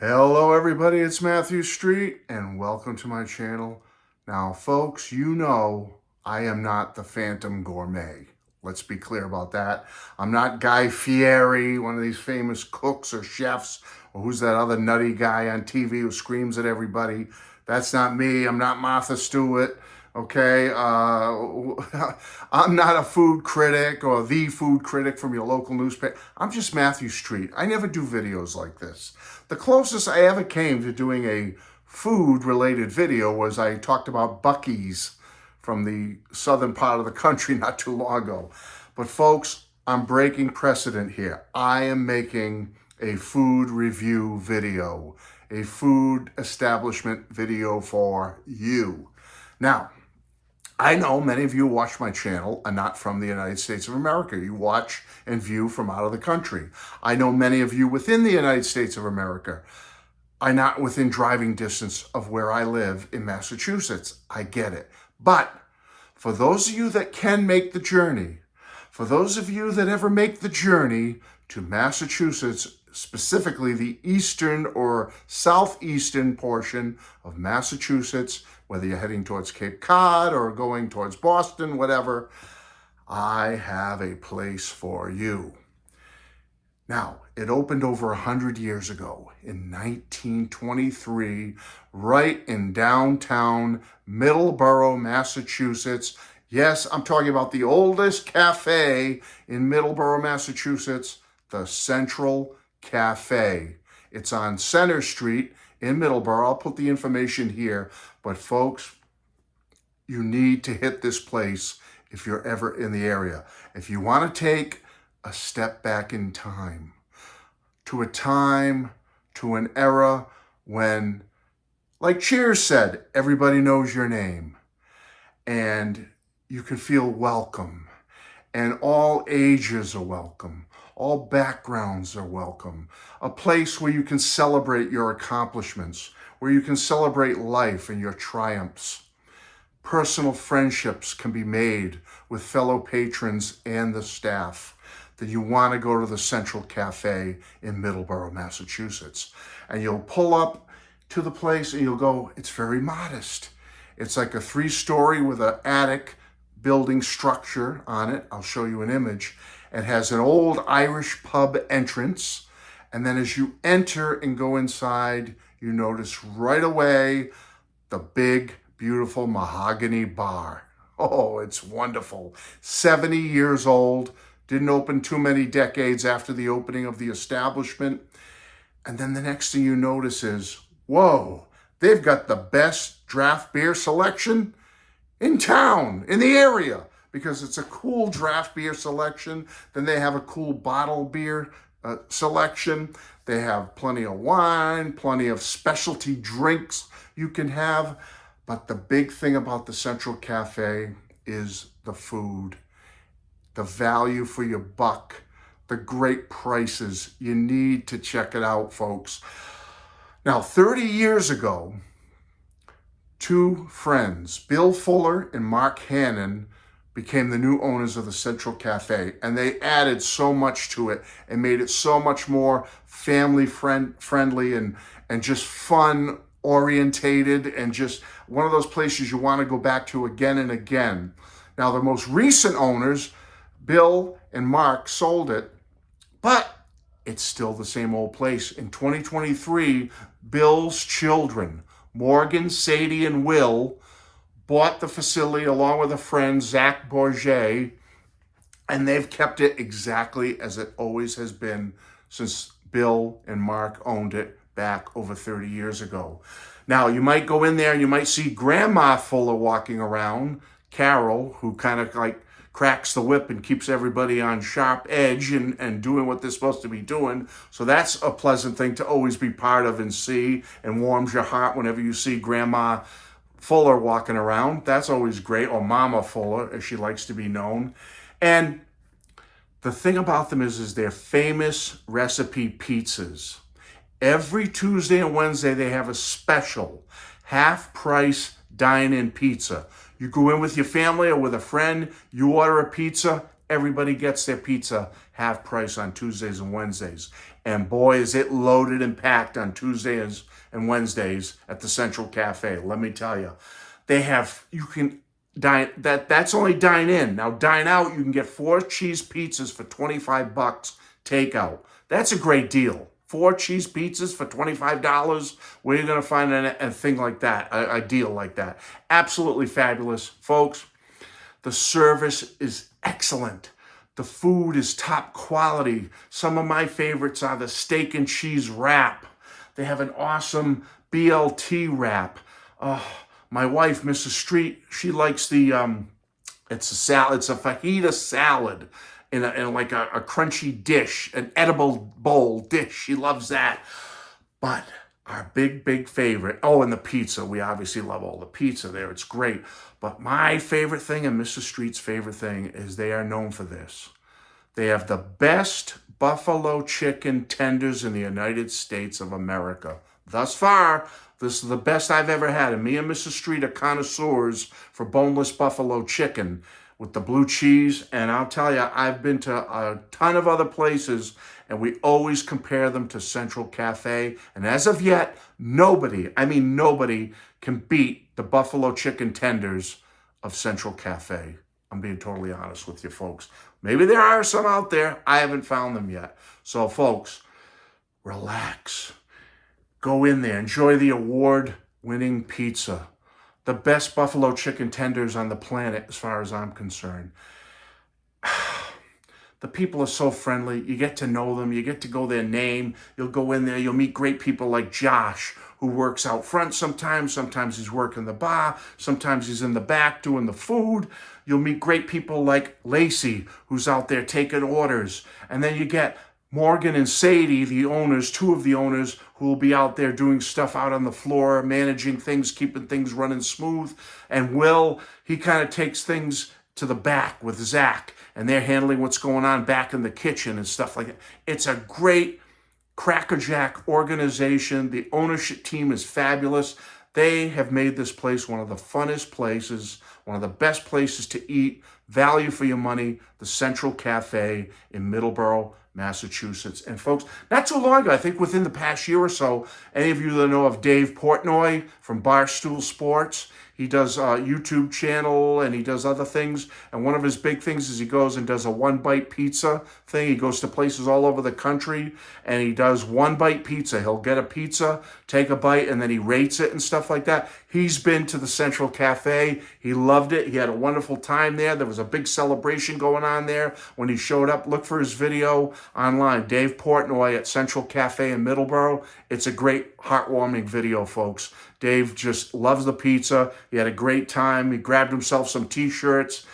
Hello everybody, it's Matthew Street and welcome to my channel. Now folks, you know I am not the Phantom Gourmet. Let's be clear about that. I'm not Guy Fieri, one of these famous cooks or chefs, or who's that other nutty guy on TV who screams at everybody. That's not me. I'm not Martha Stewart. Okay, I'm not a food critic or the food critic from your local newspaper. I'm just Matthew Street. I never do videos like this. The closest I ever came to doing a food-related video was I talked about Buc-ee's from the southern part of the country not too long ago. But folks, I'm breaking precedent here. I am making a food review video, a food establishment video for you. Now, I know many of you who watch my channel are not from the United States of America. You watch and view from out of the country. I know many of you within the United States of America are not within driving distance of where I live in Massachusetts. I get it. But for those of you that can make the journey, for those of you that ever make the journey to Massachusetts, specifically the eastern or southeastern portion of Massachusetts, whether you're heading towards Cape Cod or going towards Boston, whatever, I have a place for you. Now, it opened over 100 years ago in 1923, right in downtown Middleboro, Massachusetts. Yes, I'm talking about the oldest cafe in Middleboro, Massachusetts, the Central Cafe. It's on Center Street in Middleboro. I'll put the information here. But folks, you need to hit this place if you're ever in the area. If you want to take a step back in time, to an era when, like Cheers said, everybody knows your name and you can feel welcome and all ages are welcome. All backgrounds are welcome. A place where you can celebrate your accomplishments, where you can celebrate life and your triumphs. Personal friendships can be made with fellow patrons and the staff. That you want to go to the Central Cafe in Middleboro, Massachusetts. And you'll pull up to the place and you'll go, it's very modest. It's like a 3-story with an attic building structure on it. I'll show you an image. It has an old Irish pub entrance. And then as you enter and go inside, you notice right away the big, beautiful mahogany bar. Oh, it's wonderful. 70 years old. Didn't open too many decades after the opening of the establishment. And then the next thing you notice is, whoa, they've got the best draft beer selection in town, in the area, because it's a cool draft beer selection. Then they have a cool bottle beer selection. They have plenty of wine, plenty of specialty drinks you can have. But the big thing about the Central Cafe is the food, the value for your buck, the great prices. You need to check it out, folks. Now, 30 years ago, 2 friends, Bill Fuller and Mark Hannon, became the new owners of the Central Cafe, and they added so much to it and made it so much more family friendly and just fun orientated and just one of those places you want to go back to again and again. Now, the most recent owners, Bill and Mark, sold it, but it's still the same old place. In 2023, Bill's children, Morgan, Sadie, and Will, bought the facility along with a friend, Zach Bourget, and they've kept it exactly as it always has been since Bill and Mark owned it back over 30 years ago. Now, you might go in there and you might see Grandma Fuller walking around, Carol, who kind of like cracks the whip and keeps everybody on sharp edge and doing what they're supposed to be doing. So that's a pleasant thing to always be part of and see, and warms your heart whenever you see Grandma Fuller walking around. That's always great, or Mama Fuller, as she likes to be known. And the thing about them is they're famous recipe pizzas. Every Tuesday and Wednesday, they have a special half-price dine-in pizza. You go in with your family or with a friend, you order a pizza, Everybody gets their pizza half price on Tuesdays and Wednesdays. And boy, is it loaded and packed on Tuesdays and Wednesdays at the Central Cafe. Let me tell you, you can dine, that's only dine in. Now dine out, you can get 4 cheese pizzas for 25 bucks takeout. That's a great deal. 4 cheese pizzas for $25. Where are you going to find a thing like that, a deal like that? Absolutely fabulous. Folks, the service is excellent. The food is top quality. Some of my favorites are the steak and cheese wrap. They have an awesome BLT wrap. My wife, Mrs. Street, she likes the, it's a salad, it's a fajita salad in like a crunchy dish, an edible bowl dish. She loves that. But our big favorite, oh, and the pizza. We obviously love all the pizza there. It's great. But my favorite thing and Mrs. Street's favorite thing is they are known for this. They have the best buffalo chicken tenders in the United States of America. Thus far, this is the best I've ever had. And me and Mrs. Street are connoisseurs for boneless buffalo chicken with the blue cheese. And I'll tell you, I've been to a ton of other places, and we always compare them to Central Cafe. And as of yet, nobody can beat the buffalo chicken tenders of Central Cafe. I'm being totally honest with you folks. Maybe there are some out there. I haven't found them yet. So folks, relax. Go in there. Enjoy the award-winning pizza. The best buffalo chicken tenders on the planet as far as I'm concerned. The people are so friendly. You get to know them. You get to go their name. You'll go in there. You'll meet great people like Josh, who works out front sometimes. Sometimes he's working the bar. Sometimes he's in the back doing the food. You'll meet great people like Lacey, who's out there taking orders. And then you get Morgan and Sadie, the owners, 2 of the owners, who will be out there doing stuff out on the floor, managing things, keeping things running smooth. And Will, he kind of takes things to the back with Zach, and they're handling what's going on back in the kitchen and stuff like that. It's a great crackerjack organization. The ownership team is fabulous. They have made this place one of the funnest places, one of the best places to eat, value for your money, the Central Cafe in Middleboro, Massachusetts. And folks, not too long ago, I think within the past year or so, any of you that know of Dave Portnoy from Barstool Sports, he does a YouTube channel and he does other things. And one of his big things is he goes and does a one-bite pizza thing. He goes to places all over the country and he does one-bite pizza. He'll get a pizza, take a bite, and then he rates it and stuff like that. He's been to the Central Cafe. He loved it. He had a wonderful time there. There was a big celebration going on there when he showed up. Look for his video online, Dave Portnoy at Central Cafe in Middleboro. It's a great, heartwarming video, folks. Dave just loves the pizza. He had a great time. He grabbed himself some t-shirts.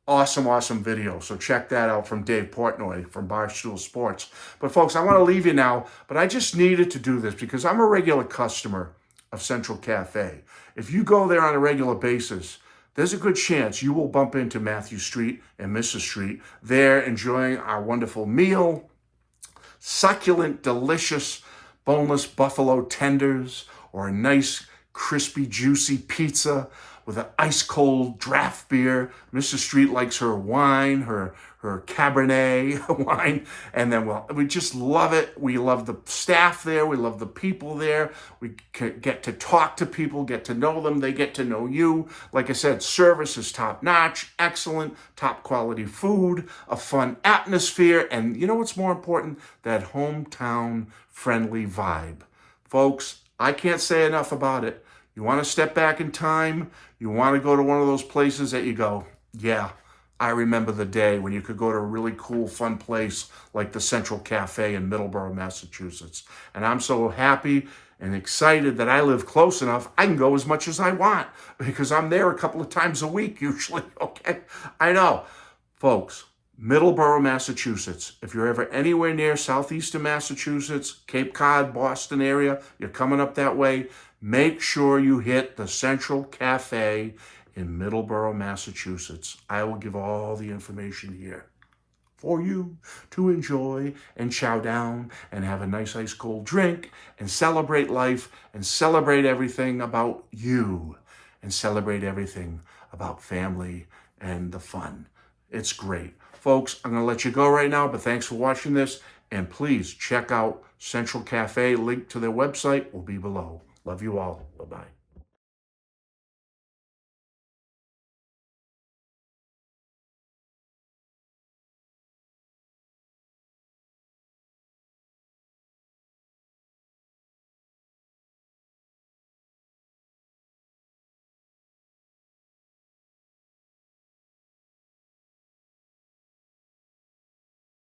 Awesome video. So check that out from Dave Portnoy from Barstool Sports. But folks, I want to leave you now, but I just needed to do this because I'm a regular customer of Central Cafe. If you go there on a regular basis, there's a good chance you will bump into Matthew Street and Mrs. Street there enjoying our wonderful meal, succulent, delicious, boneless buffalo tenders, or a nice, crispy, juicy pizza with an ice-cold draft beer. Mrs. Street likes her wine, her Cabernet wine, and then we just love it. We love the staff there. We love the people there. We get to talk to people, get to know them. They get to know you. Like I said, service is top-notch, excellent, top-quality food, a fun atmosphere, and you know what's more important? That hometown-friendly vibe. Folks, I can't say enough about it. You want to step back in time? You want to go to one of those places that you go, yeah, I remember the day when you could go to a really cool, fun place like the Central Cafe in Middleboro, Massachusetts. And I'm so happy and excited that I live close enough. I can go as much as I want because I'm there a couple of times a week usually, okay? I know. Folks, Middleboro, Massachusetts. If you're ever anywhere near southeastern Massachusetts, Cape Cod, Boston area, you're coming up that way, make sure you hit the Central Cafe in Middleboro, Massachusetts. I will give all the information here for you to enjoy and chow down and have a nice ice cold drink and celebrate life and celebrate everything about you and celebrate everything about family and the fun. It's great. Folks, I'm going to let you go right now, but thanks for watching this. And please check out Central Cafe. Link to their website will be below. Love you all. Bye-bye.